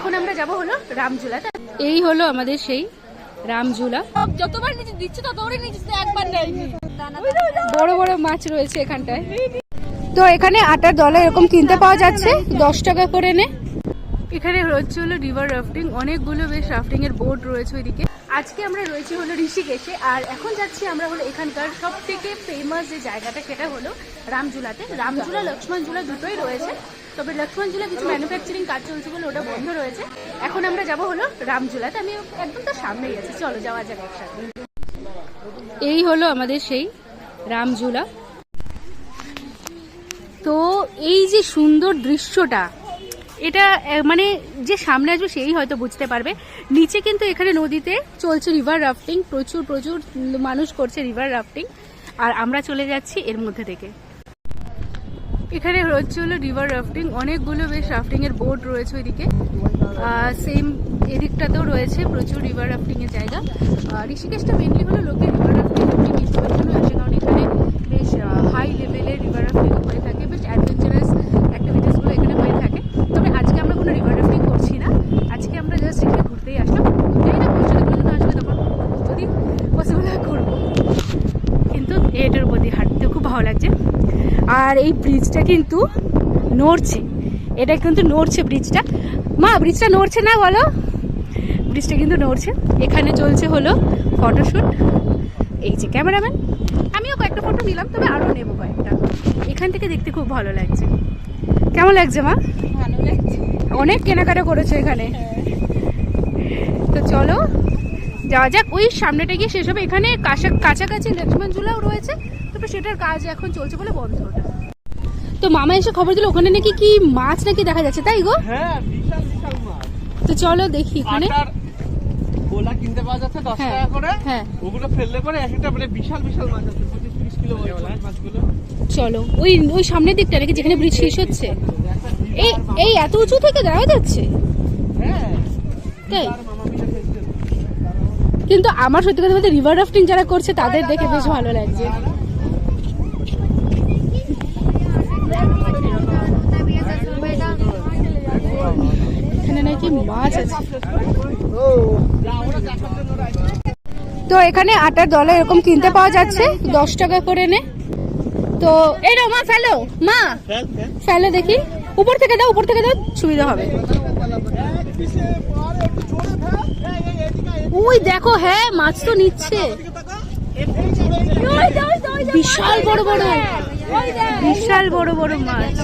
এখন আমরা যাব হলো রামঝুলা। এই হলো আমাদের সেই রামঝুলা। যতবার নিচে দিচ্ছে ততবারই নিচে, একবার নেয়নি। বড় বড় মাছ রয়েছে এখানটায়। তো এখানে আটার দলা এরকম কিনতে পাওয়া যাচ্ছে, 10 টাকা করে নে। এখানে রয়েছে হলো রিভার রাফটিং, অনেকগুলো বেশ রাফটিং এর বোট রয়েছে ওইদিকে। আজকে আমরা রয়েছি হলো ঋষিকেশে, আর এখন যাচ্ছি আমরা হলো এখানকার সব থেকে ফেমাস যে জায়গাটা সেটা হলো রামঝুলাতে। রামঝুলা লক্ষ্মণ ঝুলা দুটোই রয়েছে, তবে লক্ষ্মণ ঝুলা কিছু ম্যানুফ্যাকচারিং কাজ চলছে বলে ওটা বন্ধ রয়েছে। এখন আমরা যাব হলো রামঝুলাতে, আমি একদম তো সামনেই আছি, চলো যাওয়া যাক একসাথে। এই হলো আমাদের সেই রামঝুলা। তো এই যে সুন্দর দৃশ্যটা, এটা মানে যে সামনে আসবে সেই হয়তো বুঝতে পারবে। নিচে কিন্তু এখানে নদীতে চলছে রিভার রাফটিং, প্রচুর প্রচুর মানুষ করছে রিভার রাফটিং, আর আমরা চলে যাচ্ছি এর মধ্যে থেকে। এখানে রয়েছে হলো রিভার রাফটিং, অনেকগুলো বেশ রাফটিং এর বোট রয়েছে ওইদিকে। সেম এদিকটাতেও রয়েছে প্রচুর রিভার রাফটিং এর জায়গা। ঋষিকেশটা মেনলি হলো লোকে রিভার রাফটিং এনজয়ের জন্য আসে, কারণ এখানে বেশ হাই লেভেলের রিভার রাফটিং হয়ে থাকে, বেশ অ্যাডভেঞ্চারাস অ্যাক্টিভিটিসগুলো এখানে হয়ে থাকে। তবে আজকে আমরা কোনো রিভার রাফটিং করছি না, আজকে আমরা জাস্ট এখানে ঘুরতেই আসলাম। জানি না ভবিষ্যতে কোনো আসলে তখন যদি পসিবল হয় করবো, কিন্তু এটার উপর দিয়ে হাঁটতে খুব ভালো লাগছে। আর এই ব্রিজটা কিন্তু নড়ছে, এটা কিন্তু নড়ছে ব্রিজটা। মা ব্রিজটা নড়ছে না বলো? ব্রিজটা কিন্তু নড়ছে। এখানে চলছে হলো ফটোশুট। এই যে ক্যামেরাম্যান, আমিও কয়েকটা ফটো নিলাম, তবে আরও নেবো কয়েকটা। এখান থেকে দেখতে খুব ভালো লাগছে। কেমন লাগছে মা? ভালো লাগছে, অনেক কেনাকাটা করেছে এখানে। তো চলো যাওয়া যাক। ওই সামনেটা গিয়ে শেষ হবে। এখানে কাছাকাছি লক্ষ্মণ ঝুলাও রয়েছে, তবে সেটার কাজ এখন চলছে বলে বন্ধ ওটা। তো মামা এসে খবর দিল ওখানে নাকি কি মাছ নাকি দেখা যাচ্ছে, তাই গো? হ্যাঁ, বিশাল বিশাল মাছ। তো চলো দেখি এখানে। গোলা কিনতে পাওয়া যাচ্ছে 10 টাকা করে। হ্যাঁ, ওগুলো ফেললে পরে একটা মানে বিশাল বিশাল মাছ আছে, 25-30 কিলো মাছগুলো। চলো ওই সামনের দিকটা নাকি যেখানে ব্রিজ শেষ হচ্ছে। এই এত উঁচু থেকে দেখা যাচ্ছে। হ্যাঁ, তাই? মামা মিলে ফেলছে। কিন্তু আমার সত্যি কথা বলতে রিভার রাফটিং যারা করছে তাদের দেখে বেশ ভালো লাগছে। এখানে নাকি মাছ আছে। তো এখানে আটার দলা এরকম কিনতে পাওয়া যাচ্ছে, 10 টাকা করে নে। তো এই নাও মা, ফেলো মা, ফেলো দেখি। উপর থেকে দাও, উপর থেকে দাও, সুবিধা হবে। ওই দেখো, হ্যাঁ মাছ তো নিচ্ছে। বিশাল বড় বড়, বিশাল বড় বড় মাছ।